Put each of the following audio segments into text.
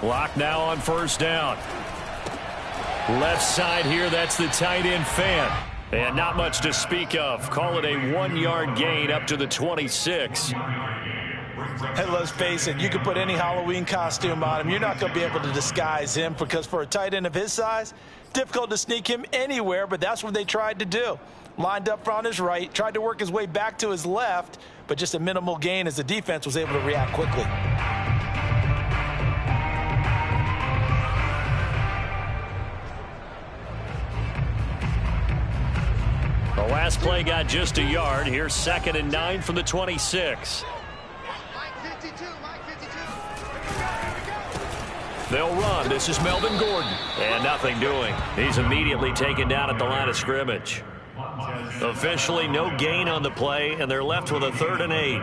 Lock now on first down. Left side here, that's the tight end Fant. And not much to speak of. Call it a 1-yard gain up to the 26. And let's face it, you can put any Halloween costume on him. You're not going to be able to disguise him because for a tight end of his size, difficult to sneak him anywhere, but that's what they tried to do. Lined up on his right, tried to work his way back to his left, but just a minimal gain as the defense was able to react quickly. The last play got just a yard. Here's 2nd and 9 from the 26. They'll run. This is Melvin Gordon. And nothing doing. He's immediately taken down at the line of scrimmage. Officially no gain on the play, and they're left with a 3rd and 8.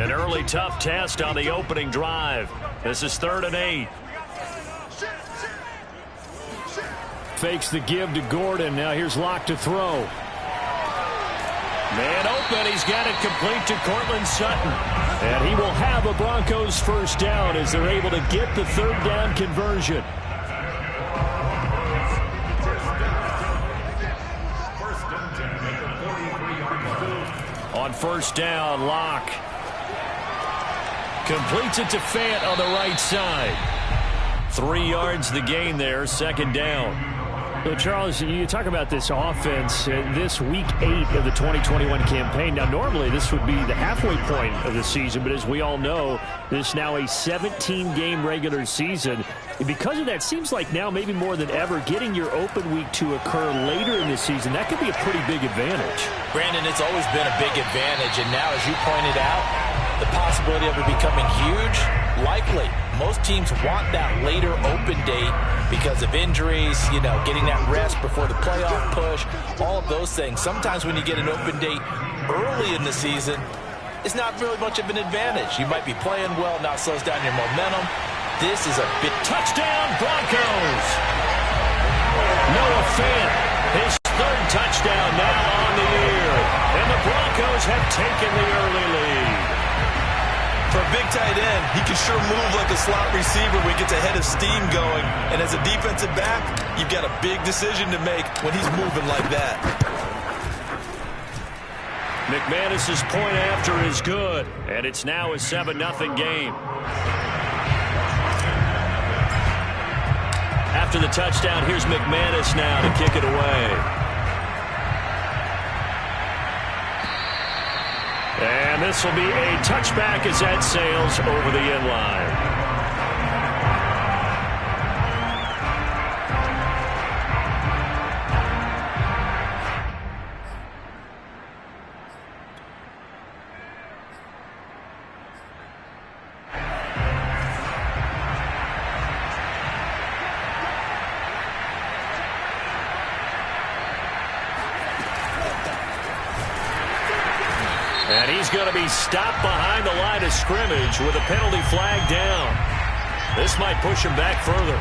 An early tough test on the opening drive. This is 3rd and 8. Fakes the give to Gordon. Now here's Locke to throw. Man open. He's got it complete to Courtland Sutton. And he will have a Broncos first down as they're able to get the 3rd down conversion. On first down, Locke completes it to Fant on the right side. 3 yards the gain there, 2nd down. So, Charles, you talk about this offense, this week 8 of the 2021 campaign. Now, normally this would be the halfway point of the season, but as we all know, this is now a 17-game regular season. And because of that, seems like now maybe more than ever, getting your open week to occur later in the season, that could be a pretty big advantage. Brandon, it's always been a big advantage, and now, as you pointed out, the possibility of it becoming huge, likely. Most teams want that later open date because of injuries, you know, getting that rest before the playoff push, all of those things. Sometimes when you get an open date early in the season, it's not really much of an advantage. You might be playing well, now slows down your momentum. This is a big touchdown, Broncos. Noah Fant, his 3rd touchdown now on the year. And the Broncos have taken the early lead. For a big tight end, he can sure move like a slot receiver when he gets a head of steam going. And as a defensive back, you've got a big decision to make when he's moving like that. McManus's point after is good, and it's now a 7-0 game. After the touchdown, here's McManus now to kick it away. And this will be a touchback as that sails over the end line. And he's going to be stopped behind the line of scrimmage with a penalty flag down. This might push him back further.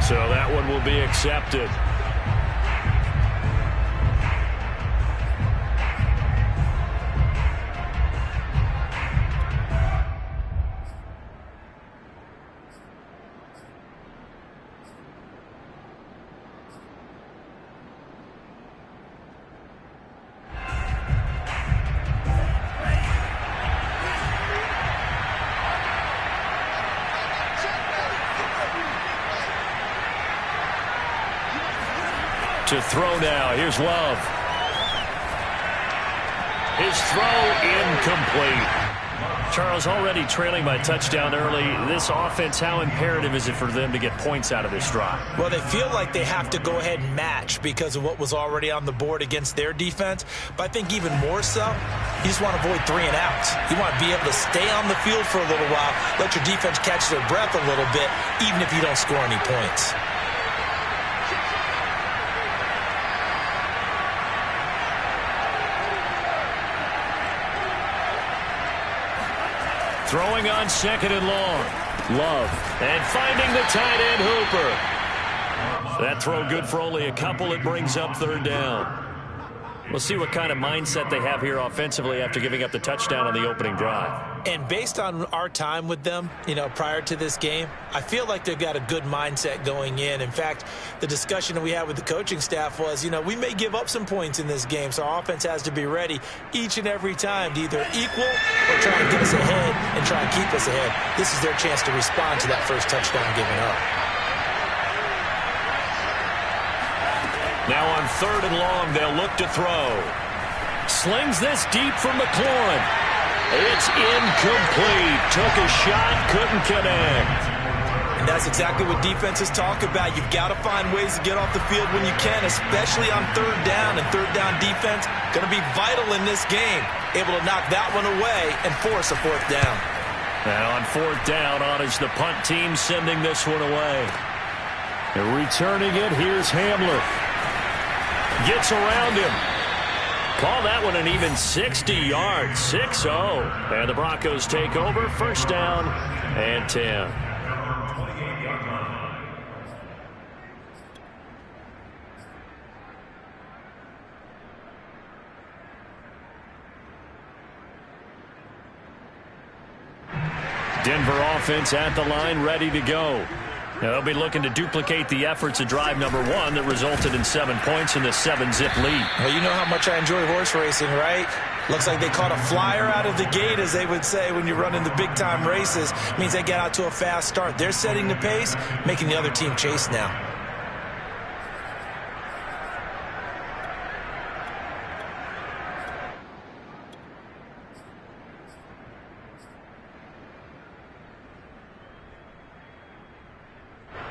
So that one will be accepted. To throw now. Here's Love. His throw incomplete. Charles, already trailing by touchdown early. This offense, how imperative is it for them to get points out of this drive? Well, they feel like they have to go ahead and match because of what was already on the board against their defense. But I think even more so, you just want to avoid 3 and outs. You want to be able to stay on the field for a little while, let your defense catch their breath a little bit, even if you don't score any points. Throwing on 2nd and long. Love. And finding the tight end Hooper. That throw good for only a couple. It brings up third down. We'll see what kind of mindset they have here offensively after giving up the touchdown on the opening drive. And based on our time with them, prior to this game, I feel like they've got a good mindset going in. In fact, the discussion that we had with the coaching staff was, we may give up some points in this game, so our offense has to be ready each and every time to either equal or try and get us ahead and try and keep us ahead. This is their chance to respond to that first touchdown given up. Now on third and long, they'll look to throw. Slings this deep for McLaurin. It's incomplete. Took a shot, couldn't connect. And that's exactly what defenses talk about. You've got to find ways to get off the field when you can, especially on third down. And third down defense going to be vital in this game. Able to knock that one away and force a fourth down. And on fourth down, on is the punt team sending this one away. And returning it, here's Hamler. Gets around him. Call that one an even 60 yards. 6-0. And the Broncos take over. First down and 10. Denver offense at the line, ready to go. They'll be looking to duplicate the efforts of drive number 1 that resulted in 7 points in the 7-zip lead. Well, you know how much I enjoy horse racing, right? Looks like they caught a flyer out of the gate, as they would say when you're running the big-time races. Means they get out to a fast start. They're setting the pace, making the other team chase now.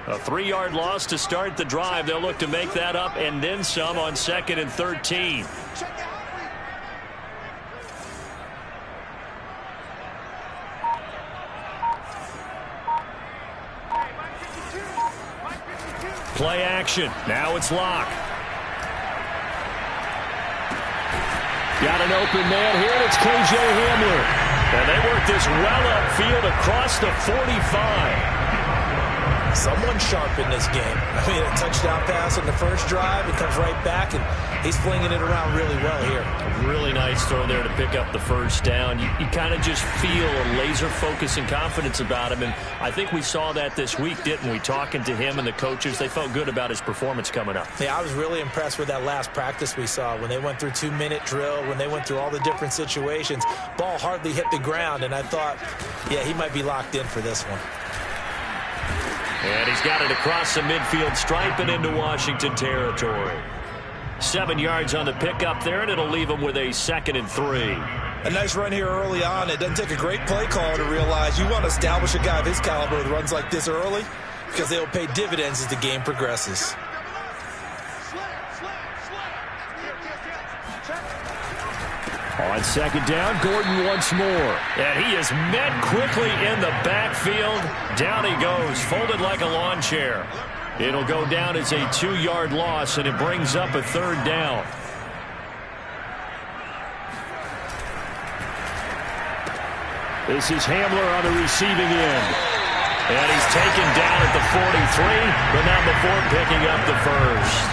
A 3-yard loss to start the drive. They'll look to make that up and then some on 2nd and 13. Play action. Now it's Locke. Got an open man here, and it's K.J. Hamler. And they work this well upfield across the 45. Someone sharp in this game. I mean, a touchdown pass on the first drive. It comes right back, and he's flinging it around really well here. A really nice throw there to pick up the first down. You kind of just feel a laser focus and confidence about him, and I think we saw that this week, didn't we? Talking to him and the coaches, they felt good about his performance coming up. Yeah, I was really impressed with that last practice we saw when they went through 2-minute drill, when they went through all the different situations. Ball hardly hit the ground, and I thought, yeah, he might be locked in for this one. And he's got it across the midfield stripe and into Washington territory. 7 yards on the pickup there, and it'll leave him with a 2nd and 3. A nice run here early on. It doesn't take a great play caller to realize you want to establish a guy of his caliber with runs like this early, because they'll pay dividends as the game progresses. On 2nd down, Gordon once more. And he is met quickly in the backfield. Down he goes, folded like a lawn chair. It'll go down as a 2-yard loss, and it brings up a 3rd down. This is Hamler on the receiving end. And he's taken down at the 43, but not before picking up the first.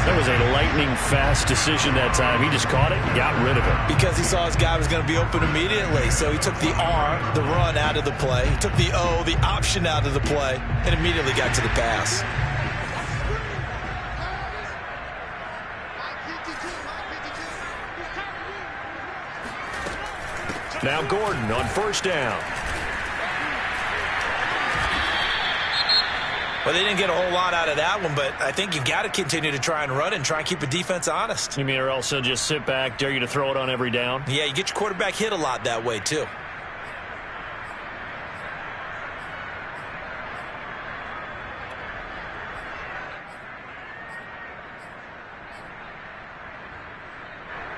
That was a lightning-fast decision that time. He just caught it and got rid of it. Because he saw his guy was going to be open immediately. So he took the R, the run, out of the play. He took the O, the option, out of the play, and immediately got to the pass. Now Gordon on 1st down. Well, they didn't get a whole lot out of that one, but I think you've got to continue to try and run and try and keep a defense honest. You mean, or else they'll just sit back, dare you to throw it on every down? Yeah, you get your quarterback hit a lot that way, too.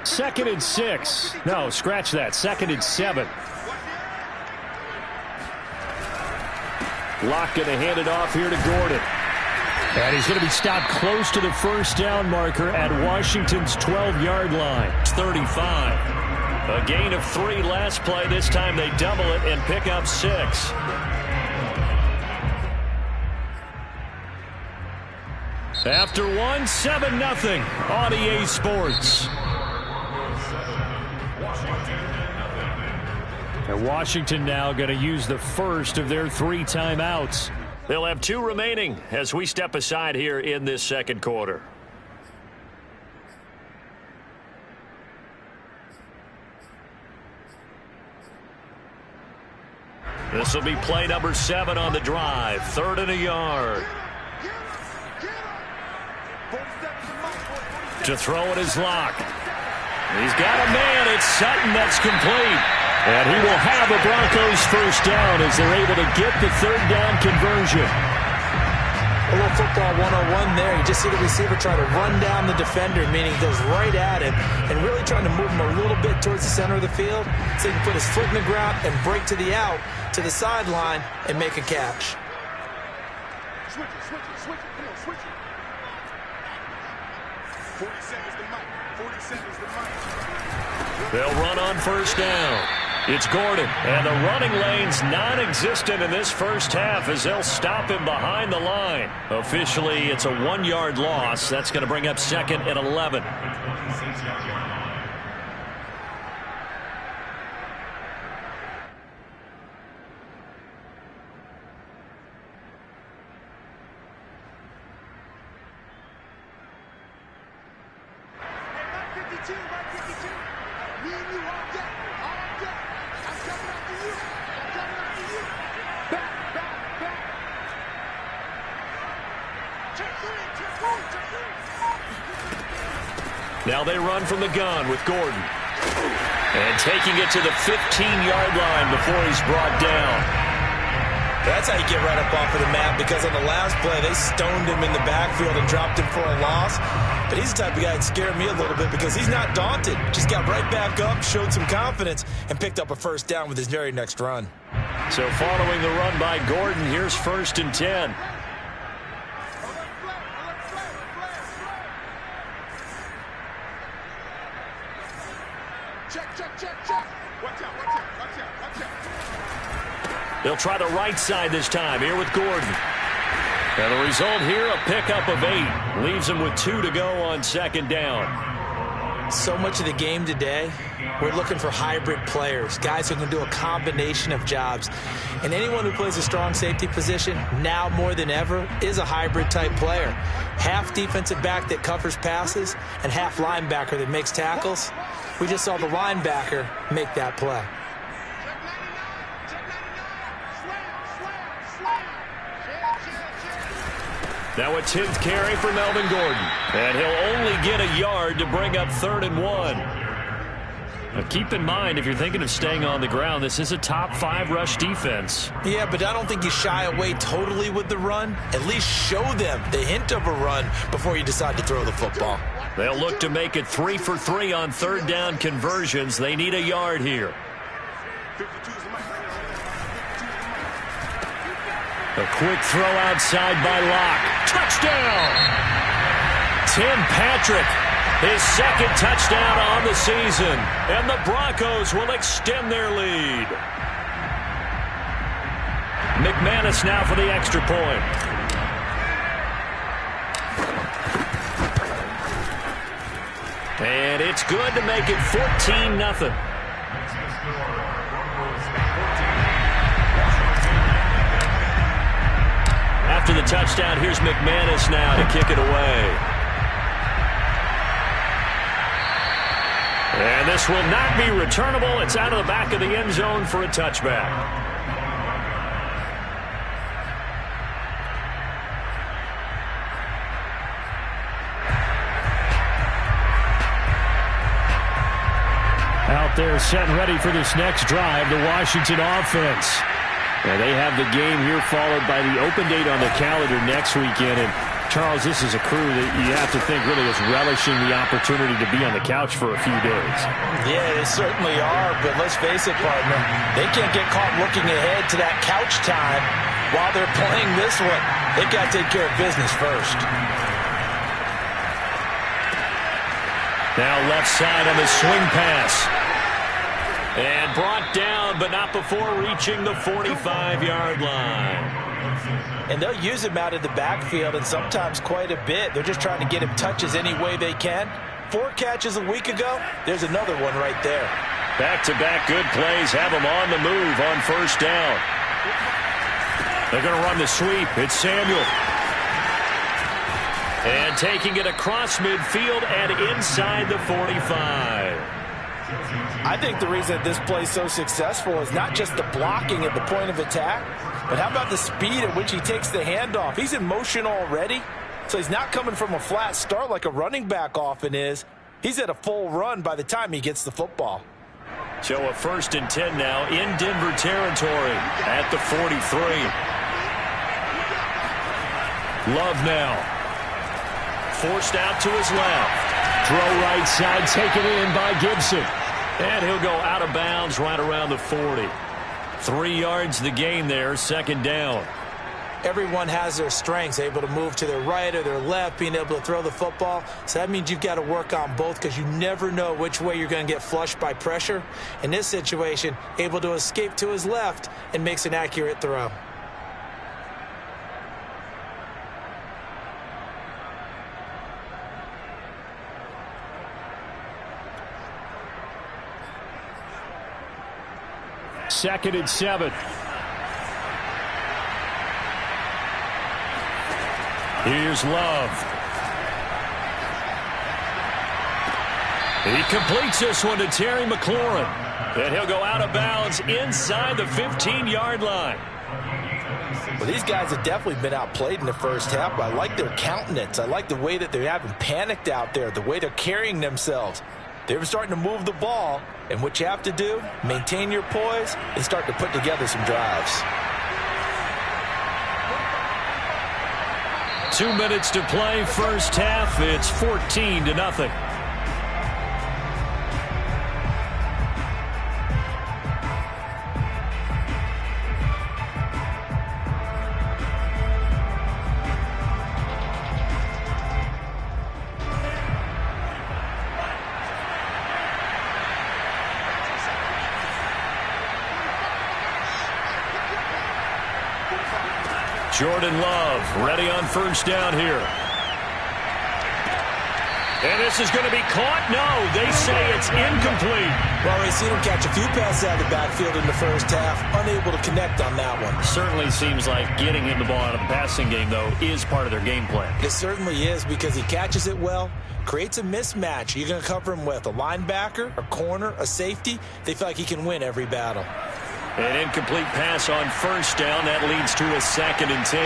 Second and 6. No, scratch that. 2nd and 7. Locke going to hand it off here to Gordon. And he's going to be stopped close to the first down marker at Washington's 12-yard line. It's 35. A gain of 3 last play. This time they double it and pick up 6. After 1, 7-0 on EA Sports. And Washington now going to use the first of their 3 timeouts. They'll have 2 remaining as we step aside here in this second quarter. This will be play number 7 on the drive. 3rd and a yard. To throw it is Locke. He's got a man. It's Sutton that's complete. And he will have a Broncos first down as they're able to get the 3rd down conversion. A little football 101 there. You just see the receiver try to run down the defender, meaning he goes right at him and really trying to move him a little bit towards the center of the field so he can put his foot in the ground and break to the out, to the sideline, and make a catch. Switch it. Come on, switch it. 40 seconds to Mike. 40 seconds to Mike. They'll run on first down. It's Gordon, and the running lane's non-existent in this first half as they'll stop him behind the line. Officially, it's a 1-yard loss. That's going to bring up 2nd and 11. Now they run from the gun with Gordon. And taking it to the 15-yard line before he's brought down. That's how you get right up off of the mat, because on the last play, they stoned him in the backfield and dropped him for a loss. But he's the type of guy that scared me a little bit because he's not daunted. Just got right back up, showed some confidence, and picked up a first down with his very next run. So following the run by Gordon, here's 1st and 10. They'll try the right side this time here with Gordon. And the result here, a pickup of 8. Leaves him with 2 to go on 2nd down. So much of the game today, we're looking for hybrid players, guys who can do a combination of jobs. And anyone who plays a strong safety position, now more than ever, is a hybrid type player. Half defensive back that covers passes and half linebacker that makes tackles. We just saw the linebacker make that play. Now a 10th carry for Melvin Gordon. And he'll only get a yard to bring up 3rd and 1. Now keep in mind, if you're thinking of staying on the ground, this is a top 5 rush defense. Yeah, but I don't think you shy away totally with the run. At least show them the hint of a run before you decide to throw the football. They'll look to make it 3 for 3 on 3rd down conversions. They need a yard here. A quick throw outside by Locke. Touchdown! Tim Patrick, his 2nd touchdown on the season. And the Broncos will extend their lead. McManus now for the extra point. And it's good to make it 14-0. After the touchdown, here's McManus now to kick it away. And this will not be returnable. It's out of the back of the end zone for a touchback. Out there set and ready for this next drive, the Washington offense. And they have the game here followed by the open date on the calendar next weekend. And Charles, this is a crew that you have to think really is relishing the opportunity to be on the couch for a few days. Yeah, they certainly are, but let's face it, partner, they can't get caught looking ahead to that couch time while they're playing this one. They've got to take care of business first. Now left side on the swing pass. And brought down, but not before reaching the 45-yard line. And they'll use him out of the backfield, and sometimes quite a bit. They're just trying to get him touches any way they can. 4 catches a week ago. There's another one right there. Back-to-back good plays have him on the move on first down. They're going to run the sweep. It's Samuel. And taking it across midfield and inside the 45. I think the reason that this play is so successful is not just the blocking at the point of attack, but how about the speed at which he takes the handoff? He's in motion already, so he's not coming from a flat start like a running back often is. He's at a full run by the time he gets the football. So a 1st and 10 now in Denver territory at the 43. Love now. Forced out to his left. Throw right side taken in by Gibson. And he'll go out of bounds right around the 40. 3 yards the gain there, 2nd down. Everyone has their strengths, able to move to their right or their left, being able to throw the football. So that means you've got to work on both because you never know which way you're going to get flushed by pressure. In this situation, able to escape to his left and makes an accurate throw. Second and 7. Here's Love. He completes this one to Terry McLaurin. And he'll go out of bounds inside the 15-yard line. Well, these guys have definitely been outplayed in the first half, but I like their countenance. I like the way that they're having panicked out there, the way they're carrying themselves. They're starting to move the ball, and what you have to do, maintain your poise and start to put together some drives. 2 minutes to play, first half. It's 14-0. Jordan Love ready on first down here. And this is going to be caught. No, they say it's incomplete. Well, we've seen him catch a few passes out of the backfield in the first half, unable to connect on that one. Certainly seems like getting him the ball out of the passing game, though, is part of their game plan. It certainly is because he catches it well, creates a mismatch. You're going to cover him with a linebacker, a corner, a safety. They feel like he can win every battle. An incomplete pass on first down. That leads to a 2nd and 10.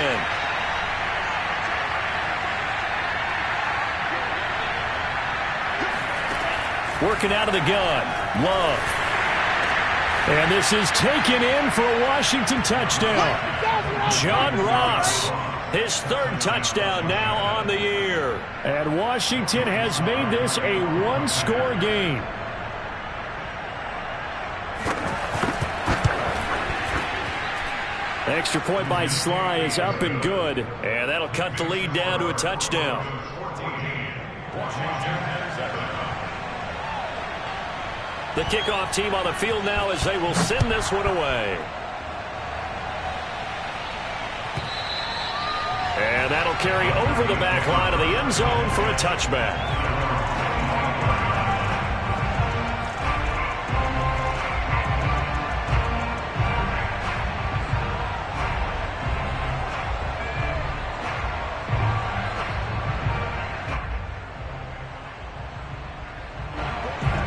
Working out of the gun. Love. And this is taken in for a Washington touchdown. John Ross, his 3rd touchdown now on the year. And Washington has made this a one-score game. Extra point by Sly is up and good. And that'll cut the lead down to a touchdown. The kickoff team on the field now as they will send this one away. And that'll carry over the back line of the end zone for a touchback.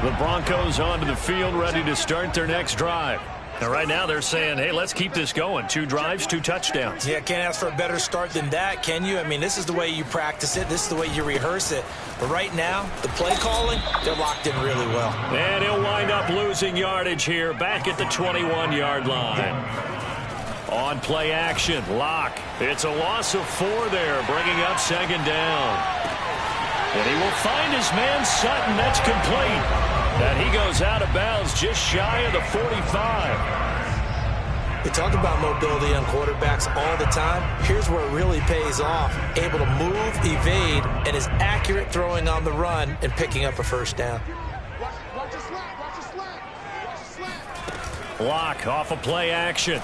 The Broncos onto the field, ready to start their next drive. And right now they're saying, hey, let's keep this going. 2 drives, 2 touchdowns. Yeah, can't ask for a better start than that, can you? I mean, this is the way you practice it. This is the way you rehearse it. But right now, the play calling, they're locked in really well. And he'll wind up losing yardage here back at the 21-yard line. On play action, Locke. It's a loss of 4 there, bringing up 2nd down. And he will find his man Sutton. That's complete. And he goes out of bounds just shy of the 45. They talk about mobility on quarterbacks all the time. Here's where it really pays off. Able to move, evade, and is accurate throwing on the run and picking up a first down. Watch the slap. Watch the slap. Watch the slap. Lock off a play action.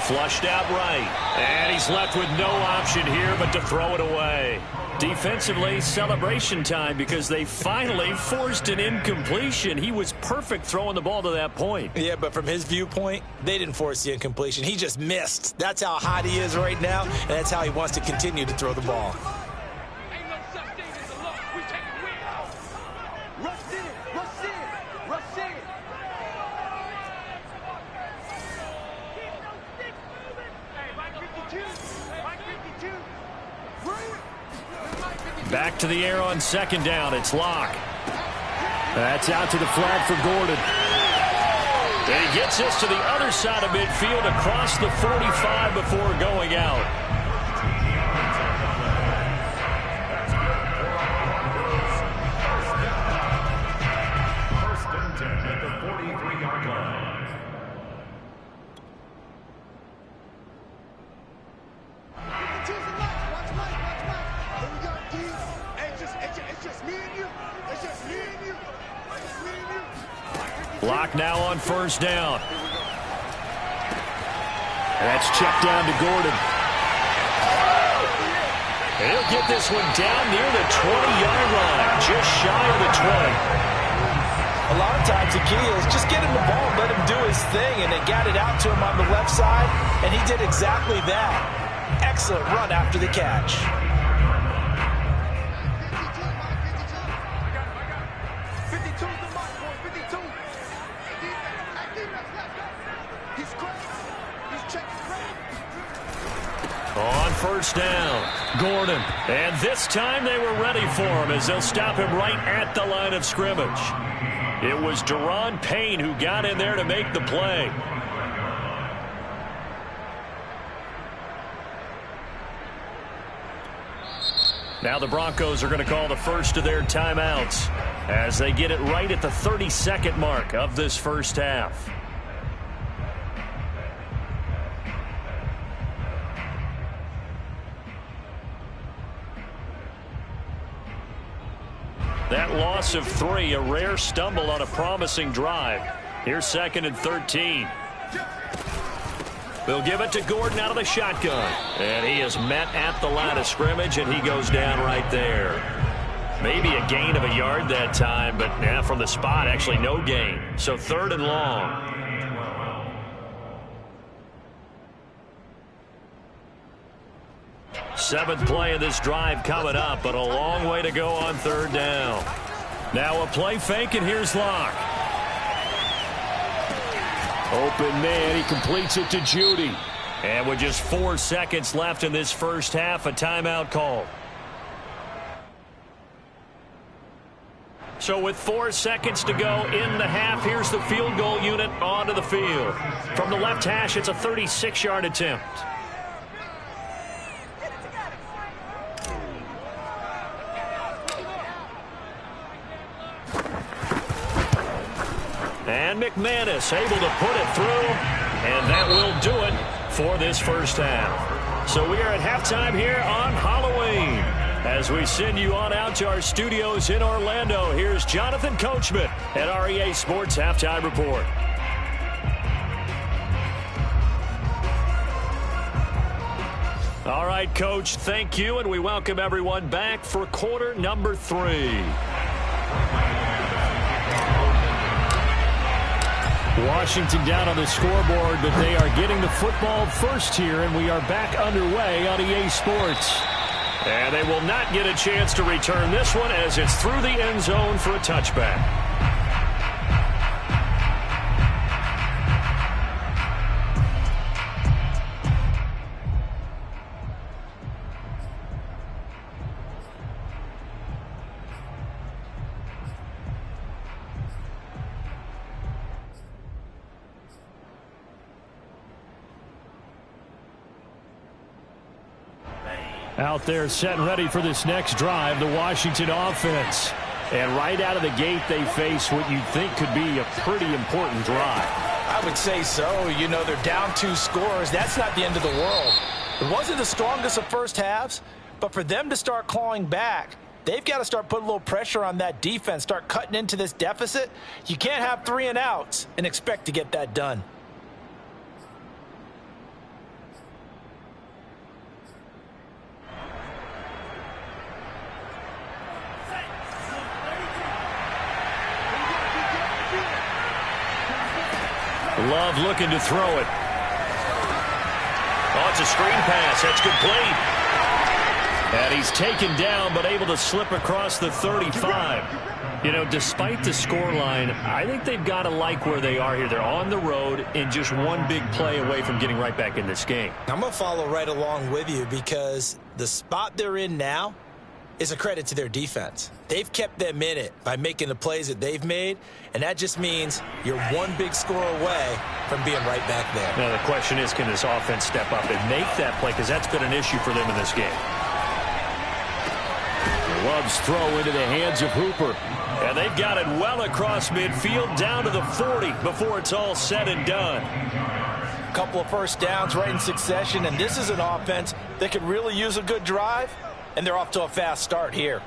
Flushed out right. And he's left with no option here but to throw it away. Defensively, celebration time because they finally forced an incompletion. He was perfect throwing the ball to that point. Yeah, but from his viewpoint, they didn't force the incompletion. He just missed. That's how hot he is right now, and that's how he wants to continue to throw the ball. Ain't no such thing as a loss. We take a win. Rush in, rush in, rush in. Hey, Mike 52. Mike 52. Back to the air on second down. It's Lock. That's out to the flat for Gordon. And he gets this to the other side of midfield across the 45 before going out. First and 10 at the 43-yard line. Lock now on first down. That's checked down to Gordon. And he'll get this one down near the 20-yard line, just shy of the 20. A lot of times the key is just get him the ball, let him do his thing, and they got it out to him on the left side, and he did exactly that. Excellent run after the catch. On first down, Gordon. And this time they were ready for him as they'll stop him right at the line of scrimmage. It was Daron Payne who got in there to make the play. Now the Broncos are going to call the first of their timeouts as they get it right at the 32nd mark of this first half. That loss of 3, a rare stumble on a promising drive. Here's second and 13. They'll give it to Gordon out of the shotgun. And he is met at the line of scrimmage, and he goes down right there. Maybe a gain of a yard that time, but from the spot, actually no gain. So third and long. Seventh play of this drive coming up, but a long way to go on third down. Now a play fake, and here's Lock. Open man, he completes it to Judy. And with just 4 seconds left in this first half, a timeout call. So with 4 seconds to go in the half, here's the field goal unit onto the field. From the left hash, it's a 36-yard attempt. And McManus able to put it through, and that will do it for this first half. So we are at halftime here on Halloween. As we send you on out to our studios in Orlando, here's Jonathan Coachman at REA Sports Halftime Report. All right, Coach, thank you, and we welcome everyone back for quarter number 3. Washington down on the scoreboard, but they are getting the football first here, and we are back underway on EA Sports. And they will not get a chance to return this one as it's through the end zone for a touchback. Out there set and ready for this next drive, the Washington offense. And right out of the gate, they face what you'd think could be a pretty important drive. I would say so. You know, they're down 2 scores. That's not the end of the world. It wasn't the strongest of first halves, but for them to start clawing back, they've got to start putting a little pressure on that defense, start cutting into this deficit. You can't have 3 and outs and expect to get that done. Love looking to throw it. Oh, it's a screen pass. That's complete. And he's taken down, but able to slip across the 35. You know, despite the scoreline, I think they've got to like where they are here. They're on the road and just one big play away from getting right back in this game. I'm going to follow right along with you because the spot they're in now is a credit to their defense. They've kept them in it by making the plays that they've made, and that just means you're one big score away from being right back there. Now the question is, can this offense step up and make that play? Because that's been an issue for them in this game. Love's throw into the hands of Hooper. And they've got it well across midfield down to the 40 before it's all said and done. A couple of first downs right in succession, and this is an offense that could really use a good drive, and they're off to a fast start here.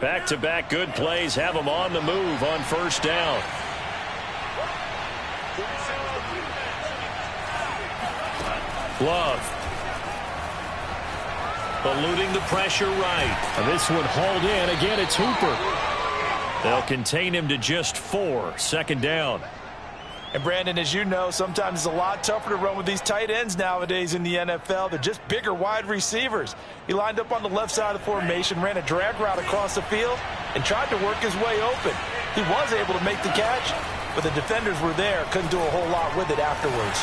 Back-to-back good plays have them on the move on first down. Love. Eluding the pressure right. And this one hauled in. Again, it's Hooper. They'll contain him to just 4. Second down. And Brandon, as you know, sometimes it's a lot tougher to run with these tight ends nowadays in the NFL. They're just bigger wide receivers. He lined up on the left side of the formation, ran a drag route across the field, and tried to work his way open. He was able to make the catch, but the defenders were there, couldn't do a whole lot with it afterwards.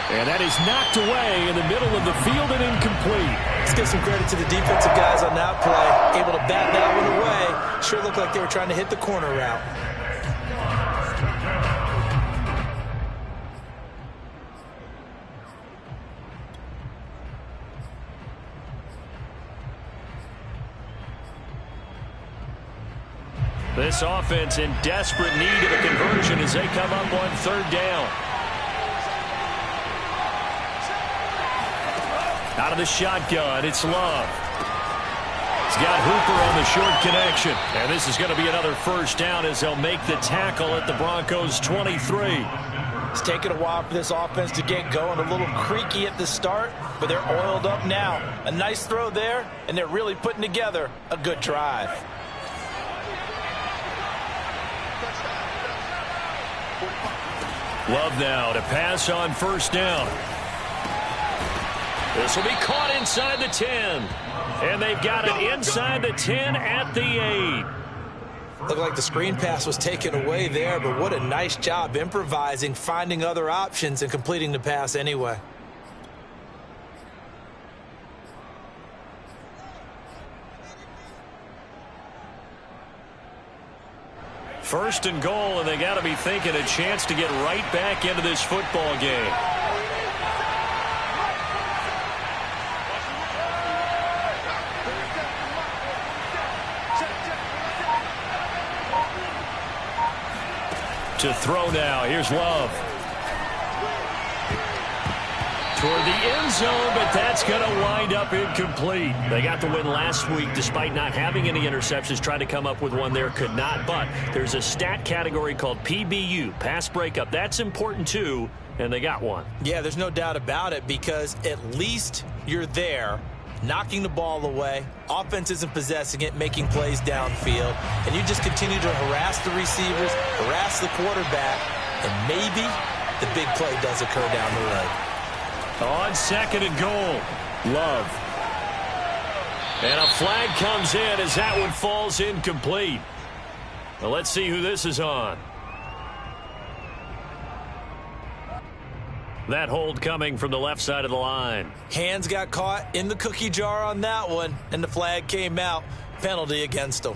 And that is knocked away in the middle of the field and incomplete. Let's give some credit to the defensive guys on that play. Able to bat that one away. Sure looked like they were trying to hit the corner route. This offense in desperate need of a conversion as they come up on third down. Out of the shotgun, it's Love. He's got Hooper on the short connection. And this is going to be another first down as they'll make the tackle at the Broncos' 23. It's taken a while for this offense to get going. A little creaky at the start, but they're oiled up now. A nice throw there, and they're really putting together a good drive. Love now to pass on first down. This will be caught inside the 10. And they've got it inside the 10 at the 8. Looked like the screen pass was taken away there, but what a nice job improvising, finding other options, and completing the pass anyway. First and goal, and they got to be thinking a chance to get right back into this football game. To throw now. Here's Love. Toward the end zone, but that's going to wind up incomplete. They got the win last week despite not having any interceptions. Tried to come up with one there, could not. But there's a stat category called PBU, pass breakup. That's important too, and they got one. Yeah, there's no doubt about it because at least you're there, knocking the ball away. Offense isn't possessing it, making plays downfield. And you just continue to harass the receivers, harass the quarterback, and maybe the big play does occur down the road. On second and goal, Love. And a flag comes in as that one falls incomplete. Well, let's see who this is on. That hold coming from the left side of the line. Hands got caught in the cookie jar on that one, and the flag came out. Penalty against them.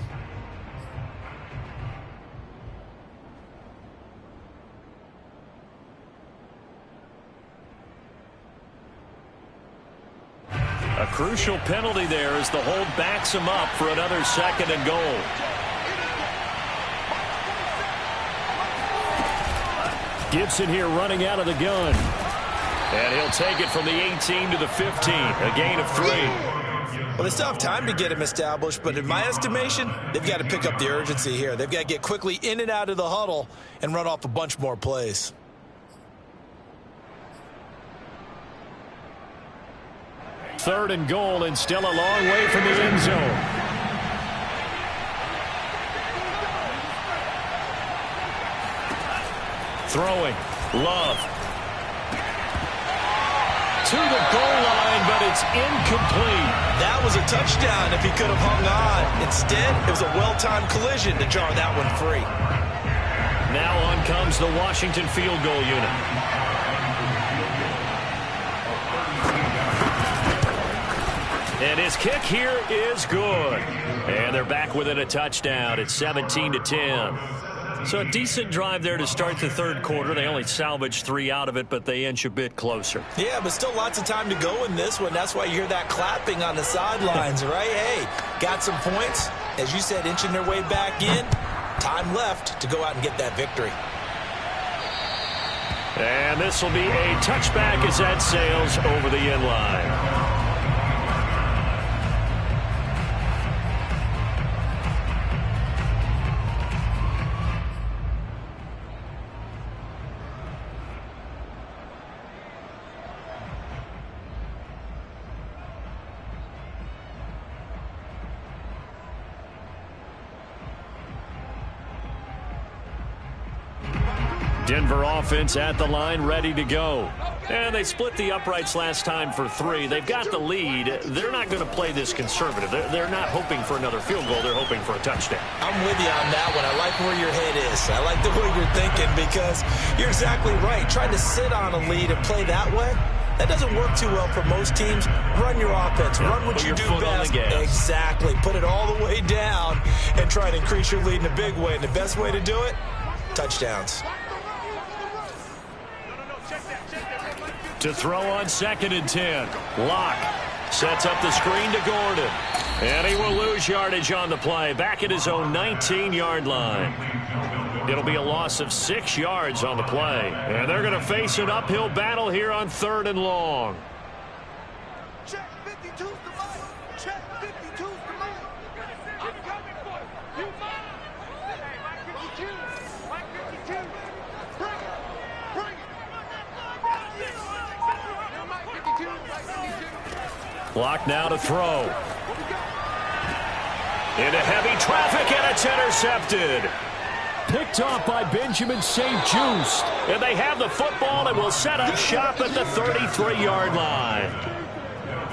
A crucial penalty there as the hold backs him up for another second and goal. Gibson here running out of the gun. And he'll take it from the 18 to the 15. A gain of 3. Well, they still have time to get him established, but in my estimation, they've got to pick up the urgency here. They've got to get quickly in and out of the huddle and run off a bunch more plays. Third and goal, and still a long way from the end zone. Throwing. Love. To the goal line, but it's incomplete. That was a touchdown if he could have hung on. Instead, it was a well-timed collision to jar that one free. Now on comes the Washington field goal unit. And his kick here is good. And they're back within a touchdown. It's 17-10. So a decent drive there to start the third quarter. They only salvaged 3 out of it, but they inch a bit closer. Yeah, but still lots of time to go in this one. That's why you hear that clapping on the sidelines, right? Hey, got some points. As you said, inching their way back in. Time left to go out and get that victory. And this will be a touchback as that sails over the end line. Denver offense at the line, ready to go. And they split the uprights last time for 3. They've got the lead. They're not going to play this conservative. They're not hoping for another field goal. They're hoping for a touchdown. I'm with you on that one. I like where your head is. I like the way you're thinking because you're exactly right. Trying to sit on a lead and play that way, that doesn't work too well for most teams. Run your offense. Run what you do best. Exactly. Put it all the way down and try to increase your lead in a big way. And the best way to do it, touchdowns. To throw on 2nd and 10. Locke sets up the screen to Gordon. And he will lose yardage on the play. Back at his own 19-yard line. It'll be a loss of 6 yards on the play. And they're going to face an uphill battle here on 3rd and long. Check 52's the money. Check 52's the money. I'm coming for you. You mine. Mike 52. Mike 52. Bring it. Bring it. Mike 52. Mike 52. Clock now to throw. Into heavy traffic, and it's intercepted. Picked off by Benjamin St-Juste. And they have the football and will set up shop at the 33-yard line.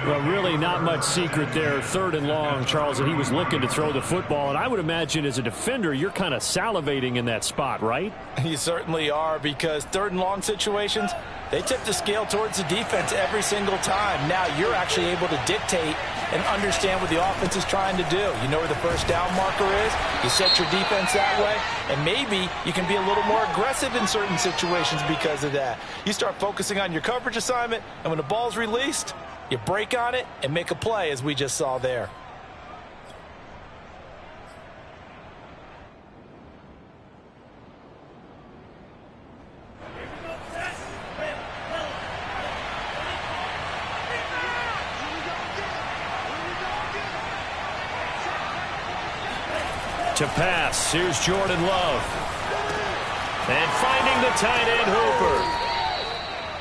Well, really not much secret there. 3rd and long, Charles, and he was looking to throw the football. And I would imagine as a defender, you're kind of salivating in that spot, right? You certainly are, because 3rd and long situations, they tip the scale towards the defense every single time. Now you're actually able to dictate and understand what the offense is trying to do. You know where the first down marker is. You set your defense that way, and maybe you can be a little more aggressive in certain situations because of that. You start focusing on your coverage assignment, and when the ball's released, you break on it and make a play, as we just saw there. To pass, here's Jordan Love. And finding the tight end Hooper.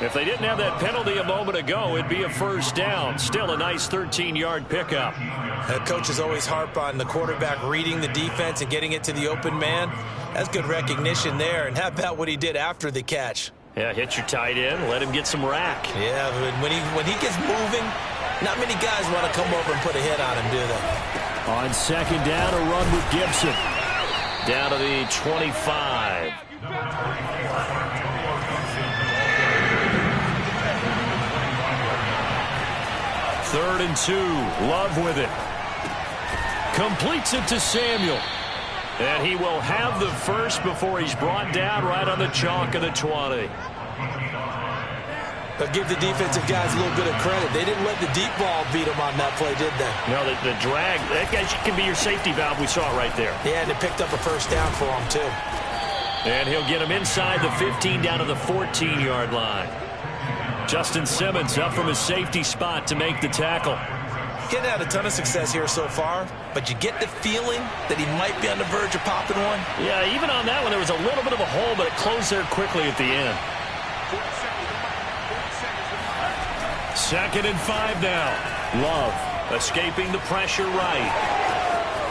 If they didn't have that penalty a moment ago, it'd be a first down. Still a nice 13-yard pickup. Coaches always harp on the quarterback reading the defense and getting it to the open man. That's good recognition there. And how about what he did after the catch? Yeah, hit your tight end, let him get some rack. Yeah, when he gets moving, not many guys want to come over and put a hit on him, do they? On 2nd down, a run with Gibson. Down to the 25. Third and 2. Love with it. Completes it to Samuel. And he will have the first before he's brought down right on the chalk of the 20. But give the defensive guys a little bit of credit. They didn't let the deep ball beat them on that play, did they? No, the drag, that guy can be your safety valve. We saw it right there. Yeah, and it picked up a first down for them, too. And he'll get him inside the 15 down to the 14-yard line. Justin Simmons up from his safety spot to make the tackle. Getting had a ton of success here so far, but you get the feeling that he might be on the verge of popping one. Yeah, even on that one, there was a little bit of a hole, but it closed there quickly at the end. 2nd and 5 now. Love escaping the pressure right.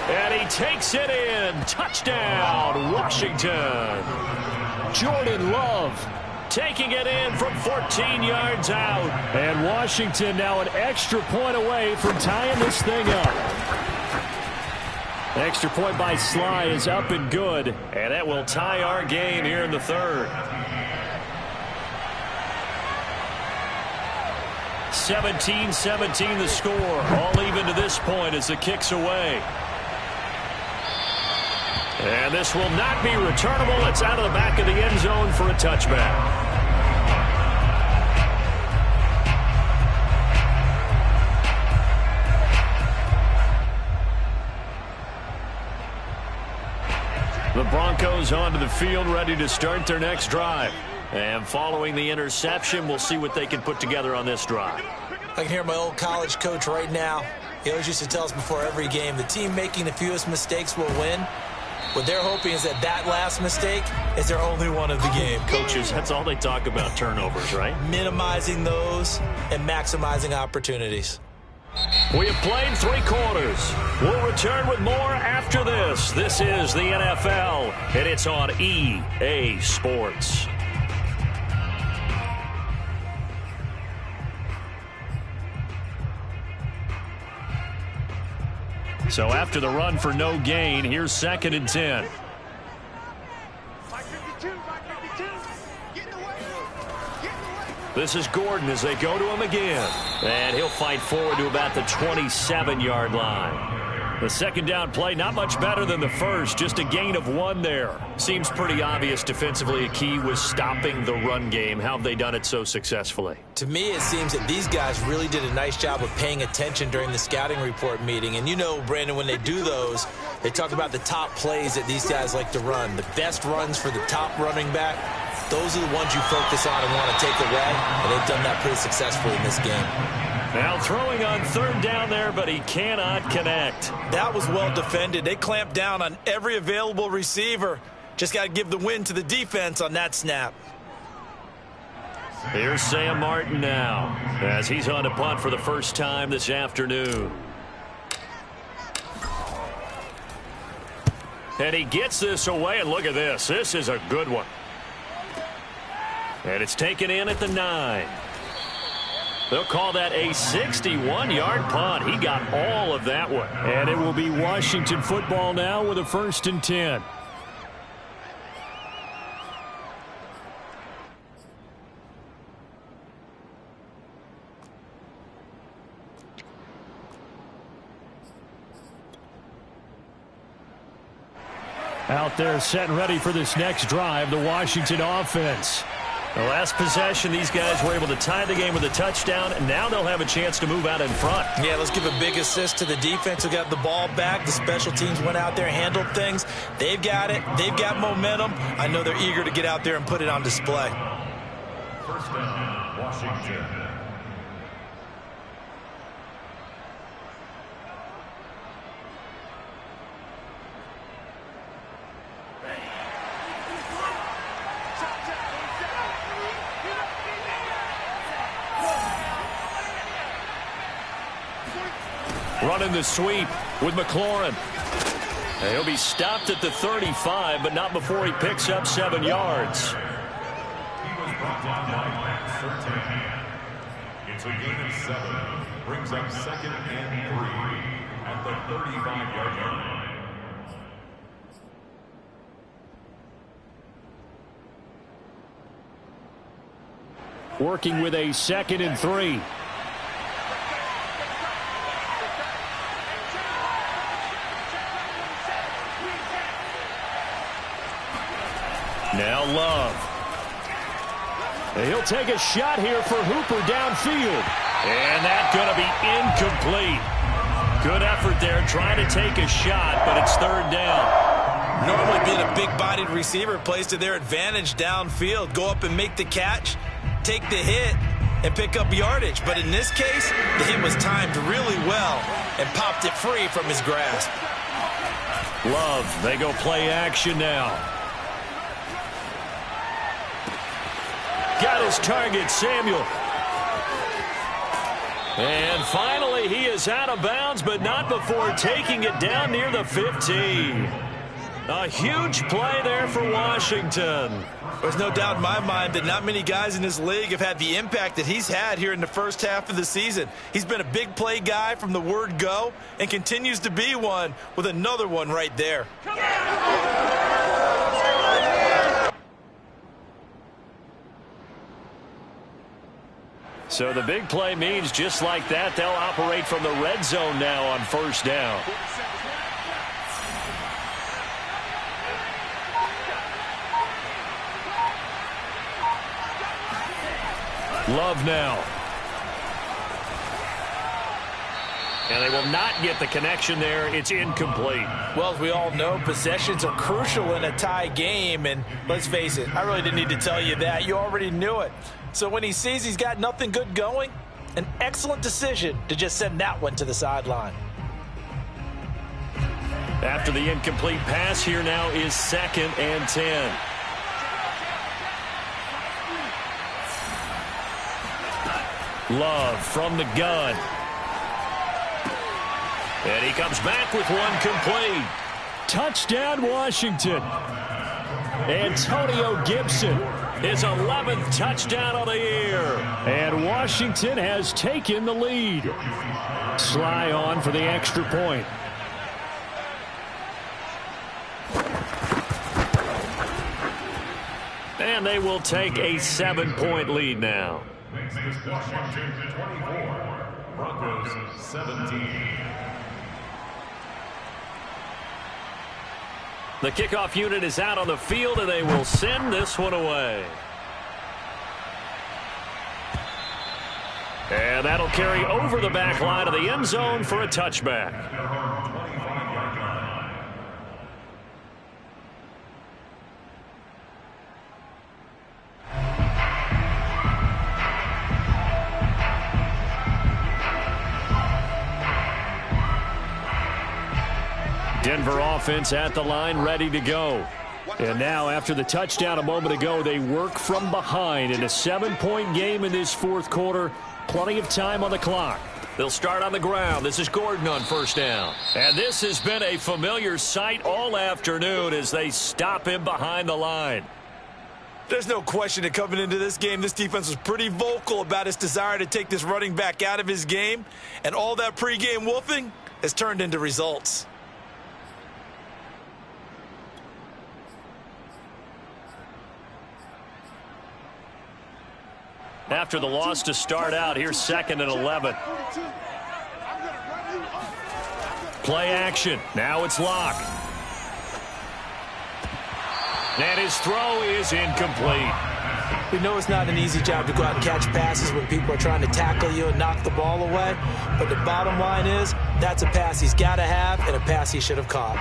And he takes it in. Touchdown, Washington. Jordan Love taking it in from 14 yards out. And Washington now an extra point away from tying this thing up. The extra point by Sly is up and good. And that will tie our game here in the 3rd. 17-17 the score. All even to this point as the kick's away. And this will not be returnable. It's out of the back of the end zone for a touchback. The Broncos onto the field, ready to start their next drive. And following the interception, we'll see what they can put together on this drive. I can hear my old college coach right now. He always used to tell us before every game, the team making the fewest mistakes will win. What they're hoping is that that last mistake is their only one of the game. Coaches, that's all they talk about, turnovers, right? Minimizing those and maximizing opportunities. We have played 3 quarters. We'll return with more after this. This is the NFL, and it's on EA Sports. So after the run for no gain, here's 2nd and 10. This is Gordon as they go to him again. And he'll fight forward to about the 27-yard line. The 2nd down play, not much better than the first, just a gain of 1 there. Seems pretty obvious defensively a key was stopping the run game. How have they done it so successfully? To me, it seems that these guys really did a nice job of paying attention during the scouting report meeting. And you know, Brandon, when they do those, they talk about the top plays that these guys like to run. The best runs for the top running back, those are the ones you focus on and want to take away. And they've done that pretty successfully in this game. Now throwing on 3rd down there, but he cannot connect. That was well defended. They clamped down on every available receiver. Just got to give the win to the defense on that snap. Here's Sam Martin now as he's on to punt for the first time this afternoon. And he gets this away, and look at this. This is a good one. And it's taken in at the 9. They'll call that a 61-yard punt. He got all of that one. And it will be Washington football now with a 1st and 10. Out there set and ready for this next drive, the Washington offense. The last possession, these guys were able to tie the game with a touchdown, and now they'll have a chance to move out in front. Yeah, let's give a big assist to the defense who got the ball back. The special teams went out there, handled things. They've got it. They've got momentum. I know they're eager to get out there and put it on display. 1st down, Washington. Running the sweep with McLaurin. And he'll be stopped at the 35, but not before he picks up 7 yards. He was brought down by Matt Surtain. It's a gain of 7. Brings up 2nd and 3 at the 35-yard line. Working with a 2nd and 3. Now Love. He'll take a shot here for Hooper downfield. And that's going to be incomplete. Good effort there trying to take a shot, but it's 3rd down. Normally being a big-bodied receiver plays to their advantage downfield. Go up and make the catch, take the hit, and pick up yardage. But in this case, the hit was timed really well and popped it free from his grasp. Love, they go play action now. Got his target, Samuel. And finally, he is out of bounds, but not before taking it down near the 15. A huge play there for Washington. There's no doubt in my mind that not many guys in this league have had the impact that he's had here in the first half of the season. He's been a big play guy from the word go and continues to be one with another one right there. So the big play means just like that, they'll operate from the red zone now on first down. Love now. And they will not get the connection there. It's incomplete. Well, as we all know, possessions are crucial in a tie game. And let's face it, I really didn't need to tell you that. You already knew it. So when he sees he's got nothing good going, an excellent decision to just send that one to the sideline. After the incomplete pass, here now is 2nd and 10. Love from the gun. And he comes back with one complete. Touchdown, Washington. Antonio Gibson, his 11th touchdown of the year. And Washington has taken the lead. Sly on for the extra point. And they will take a 7-point lead now. Makes this Washington 24, Broncos 17. The kickoff unit is out on the field, and they will send this one away. And that'll carry over the back line of the end zone for a touchback. Denver offense at the line, ready to go. And now, after the touchdown a moment ago, they work from behind in a 7-point game in this fourth quarter. Plenty of time on the clock. They'll start on the ground. This is Gordon on first down. And this has been a familiar sight all afternoon as they stop him behind the line. There's no question that coming into this game, this defense was pretty vocal about its desire to take this running back out of his game. And all that pregame wolfing has turned into results. After the loss to start out, here's 2nd and 11. Play action. Now it's Locke. And his throw is incomplete. We know it's not an easy job to go out and catch passes when people are trying to tackle you and knock the ball away. But the bottom line is, that's a pass he's got to have and a pass he should have caught.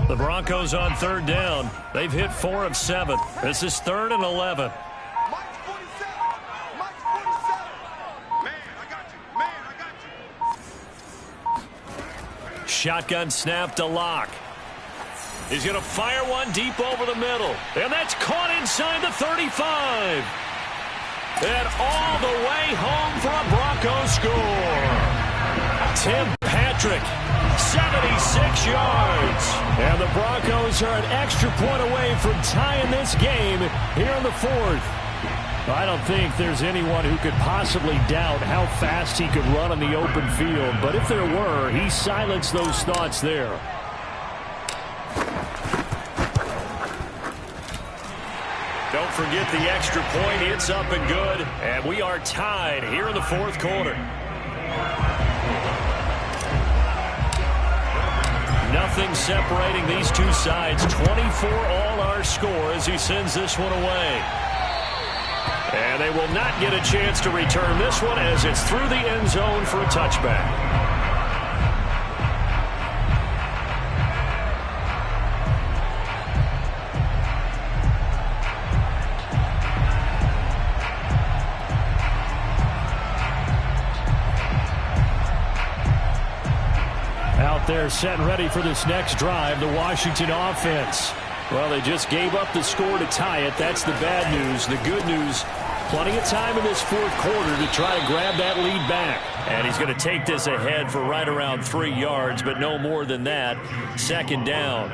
The Broncos on third down. They've hit 4 of 7. This is 3rd and 11. Mike 47. Mike 47. Man, I got you. Man, I got you. Shotgun snap to Locke. He's going to fire one deep over the middle. And that's caught inside the 35. And all the way home for a Broncos score. Tim Patrick, 76 yards. And the Broncos are an extra point away from tying this game here in the fourth. I don't think there's anyone who could possibly doubt how fast he could run on the open field. But if there were, he silenced those thoughts there. Don't forget the extra point. It's up and good. And we are tied here in the fourth quarter. Nothing separating these two sides. 24 all our score as he sends this one away. And they will not get a chance to return this one as it's through the end zone for a touchback. They're set and ready for this next drive, the Washington offense. Well, they just gave up the score to tie it. That's the bad news. The good news, plenty of time in this fourth quarter to try to grab that lead back. And he's going to take this ahead for right around 3 yards, but no more than that. Second down.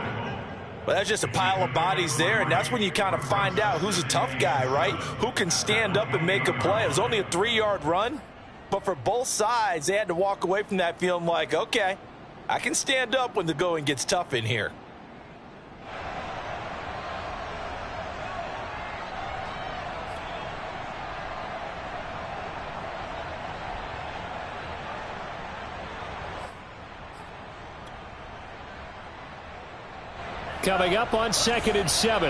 Well, that's just a pile of bodies there, and that's when you kind of find out who's a tough guy, right? Who can stand up and make a play. It was only a 3-yard run, but for both sides, they had to walk away from that feeling like, okay, I can stand up when the going gets tough in here. Coming up on 2nd and 7.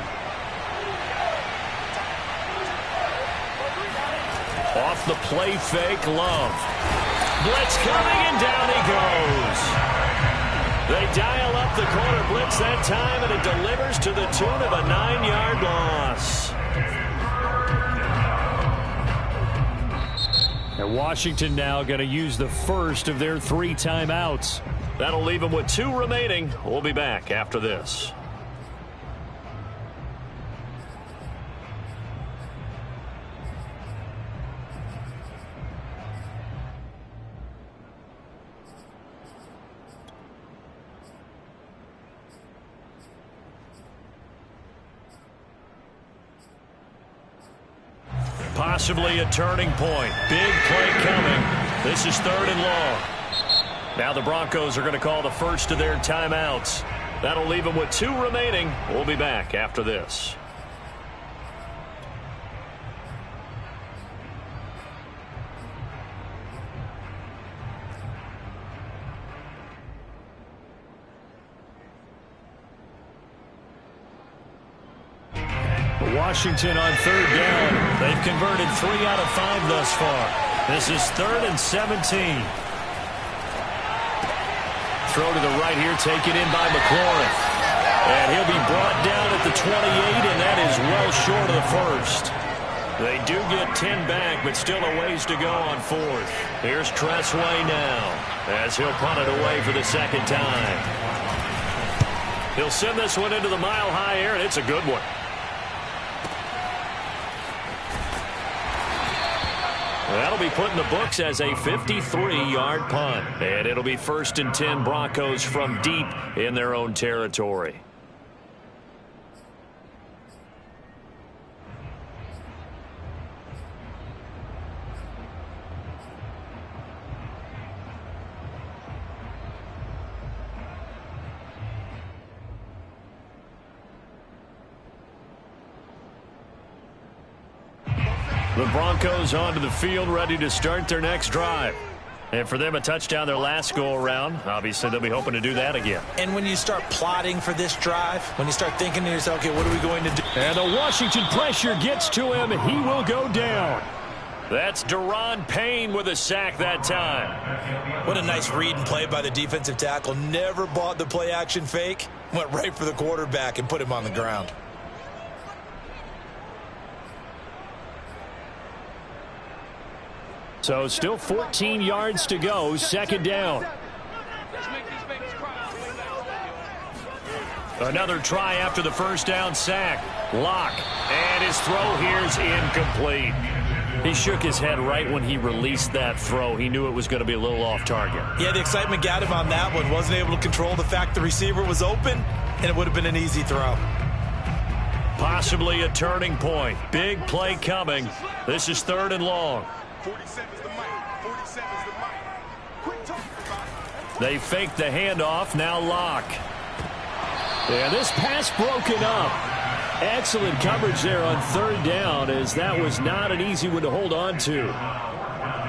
Off the play fake, Love. Blitz coming, and down he goes. They dial up the corner blitz that time, and it delivers to the tune of a 9-yard loss. And Washington now going to use the first of their 3 timeouts. That'll leave them with 2 remaining. We'll be back after this. Possibly a turning point. Big play coming. This is 3rd and long. Now the Broncos are going to call the first of their timeouts. That'll leave them with 2 remaining. We'll be back after this. Washington on 3rd down. They've converted 3 out of 5 thus far. This is 3rd and 17. Throw to the right here, taken in by McLaurin. And he'll be brought down at the 28, and that is well short of the first. They do get 10 back, but still a ways to go on 4th. Here's Tressway now, as he'll punt it away for the second time. He'll send this one into the mile-high air, and it's a good one. That'll be put in the books as a 53-yard punt. And it'll be 1st and 10 Broncos from deep in their own territory. The Broncos onto the field, ready to start their next drive. And for them, a touchdown their last go-around. Obviously, they'll be hoping to do that again. And when you start plotting for this drive, when you start thinking to yourself, okay, what are we going to do? And the Washington pressure gets to him. He will go down. That's Daron Payne with a sack that time. What a nice read and play by the defensive tackle. Never bought the play-action fake. Went right for the quarterback and put him on the ground. So still 14 yards to go, 2nd down. Another try after the first down sack. Locke, and his throw here's incomplete. He shook his head right when he released that throw. He knew it was going to be a little off target. Yeah, the excitement got him on that one. Wasn't able to control the fact the receiver was open, and it would have been an easy throw. Possibly a turning point. Big play coming. This is 3rd and long. 47's the mic. 47's the mic. Quit talking about it. They fake the handoff. Now Locke. And this pass broken up. Excellent coverage there on 3rd down, as that was not an easy one to hold on to.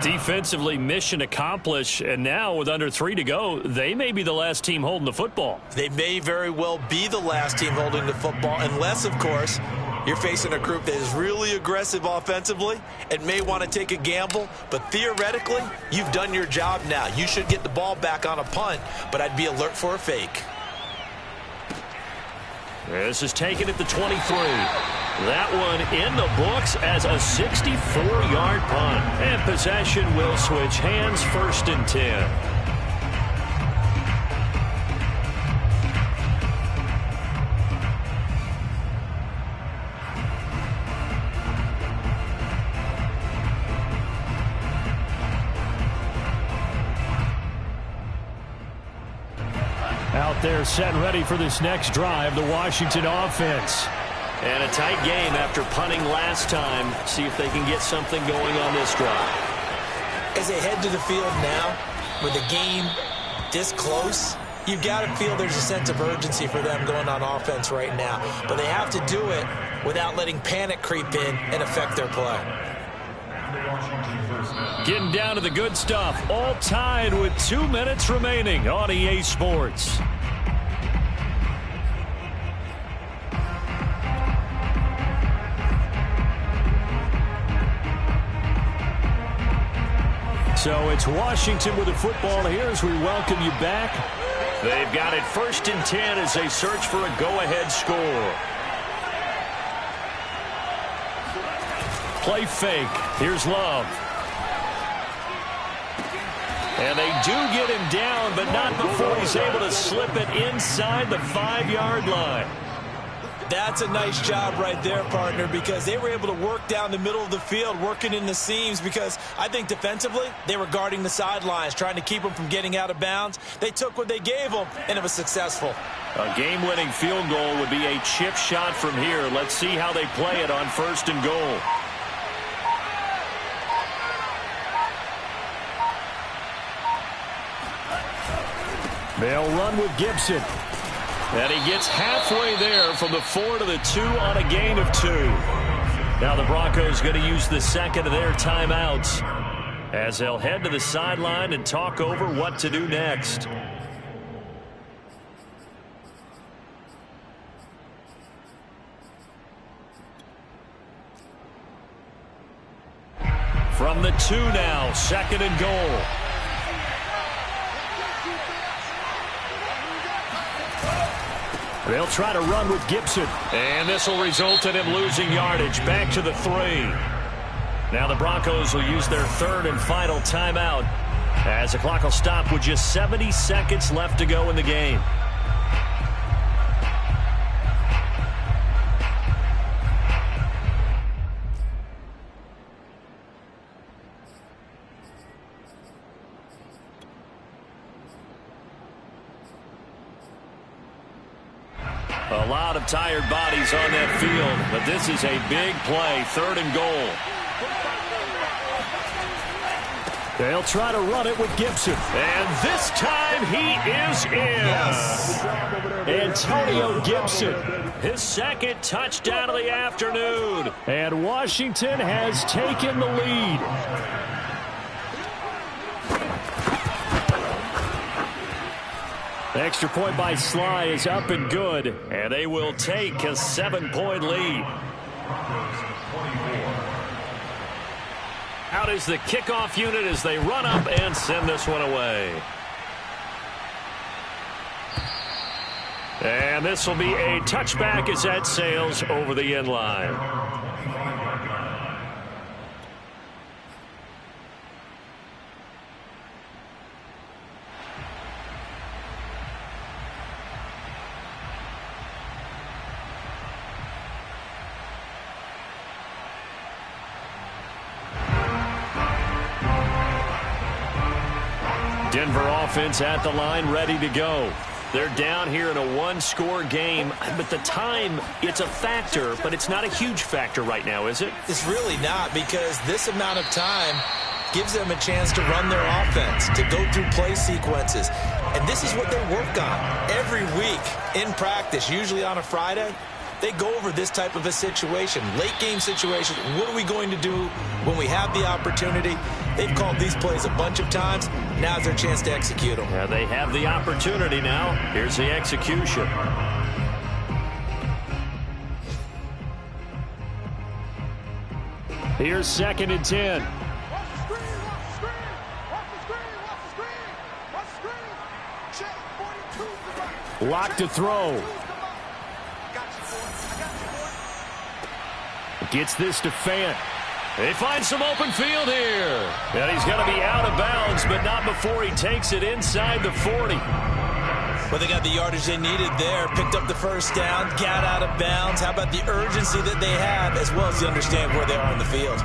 Defensively, mission accomplished, and now with under 3 to go, they may be the last team holding the football. They may very well be the last team holding the football, unless, of course, you're facing a group that is really aggressive offensively and may want to take a gamble. But theoretically, you've done your job now. You should get the ball back on a punt, but I'd be alert for a fake. This is taken at the 23. That one in the books as a 64-yard punt. And possession will switch hands, 1st and 10. Out there set and ready for this next drive, the Washington offense. And a tight game after punting last time. See if they can get something going on this drive. As they head to the field now, with the game this close, you've got to feel there's a sense of urgency for them going on offense right now. But they have to do it without letting panic creep in and affect their play. Getting down to the good stuff. All tied with 2 minutes remaining on EA Sports. So it's Washington with the football here as we welcome you back. They've got it 1st and 10 as they search for a go-ahead score. Play fake. Here's Love. And they do get him down, but not before he's able to slip it inside the 5-yard line. That's a nice job right there, partner, because they were able to work down the middle of the field, working in the seams, because I think defensively they were guarding the sidelines, trying to keep them from getting out of bounds. They took what they gave them, and it was successful. A game-winning field goal would be a chip shot from here. Let's see how they play it on 1st and goal. They'll run with Gibson. And he gets halfway there from the 4 to the 2 on a gain of 2. Now the Broncos going to use the second of their timeouts as they'll head to the sideline and talk over what to do next. From the 2 now, 2nd and goal. They'll try to run with Gibson. And this will result in him losing yardage. Back to the 3. Now the Broncos will use their 3rd and final timeout as the clock will stop with just 70 seconds left to go in the game. A lot of tired bodies on that field, but this is a big play, 3rd and goal. They'll try to run it with Gibson. And this time he is in. Yes. Antonio Gibson, his 2nd touchdown of the afternoon. And Washington has taken the lead. Extra point by Sly is up and good, and they will take a 7-point lead. Out is the kickoff unit as they run up and send this one away. And this will be a touchback as that sails over the end line. Denver offense at the line, ready to go. They're down here in a 1-score game, but the time, it's a factor, but it's not a huge factor right now, is it? It's really not, because this amount of time gives them a chance to run their offense, to go through play sequences. And this is what they work on every week in practice, usually on a Friday. they go over this type of a situation, late game situation. What are we going to do when we have the opportunity? They've called these plays a bunch of times. Now's their chance to execute them. Yeah, they have the opportunity now. Here's the execution. Here's 2nd and 10. Watch the screen, watch the screen. Watch the screen, watch the screen. Watch the screen. Check 42 to the right. Lock to throw. Got you, boy. I got you, boy. Gets this to Fant. They find some open field here. And he's going to be out of bounds, but not before he takes it inside the 40. Well, they got the yardage they needed there, picked up the first down, got out of bounds. How about the urgency that they have, as well as to understand where they are on the field?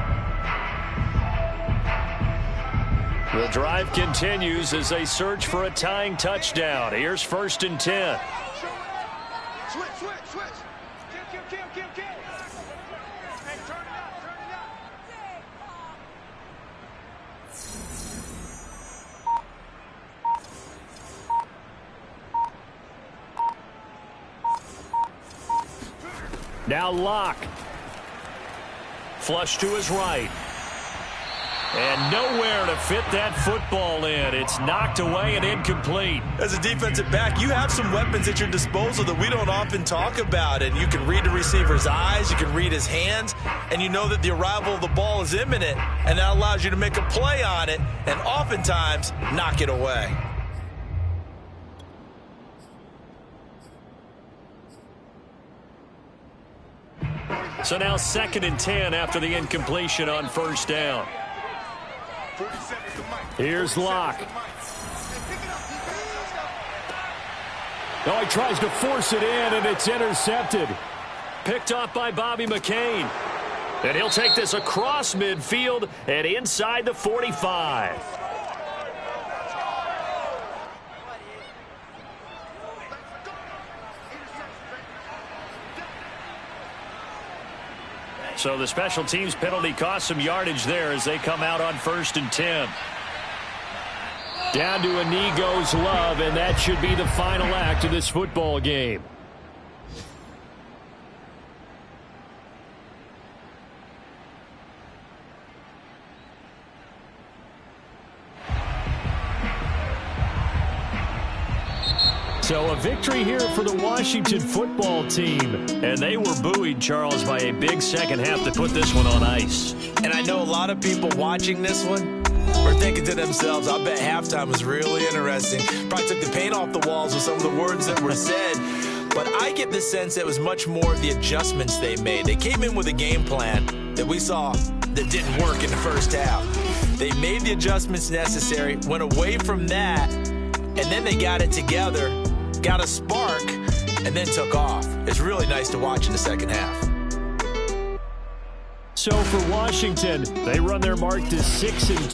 The drive continues as they search for a tying touchdown. Here's 1st and 10. Switch. Kill. Hey, turn it up. Now Locke. Flush to his right. And nowhere to fit that football in. It's knocked away and incomplete. As a defensive back, you have some weapons at your disposal that we don't often talk about. And you can read the receiver's eyes, you can read his hands, and you know that the arrival of the ball is imminent. And that allows you to make a play on it and oftentimes knock it away. So now 2nd and 10 after the incompletion on 1st down. Here's Locke. Oh, he tries to force it in, and it's intercepted. Picked off by Bobby McCain. And he'll take this across midfield and inside the 45. So the special teams penalty cost some yardage there as they come out on 1st and 10. Down to a knee goes Love, and that should be the final act of this football game. So a victory here for the Washington football team. And they were buoyed, Charles, by a big second half to put this one on ice. And I know a lot of people watching this one are thinking to themselves, I bet halftime was really interesting. Probably took the paint off the walls with some of the words that were said. But I get the sense that it was much more of the adjustments they made. They came in with a game plan that we saw that didn't work in the first half. They made the adjustments necessary, went away from that, and then they got it together, got a spark, and then took off. It's really nice to watch in the second half. So for Washington, they run their mark to 6-2.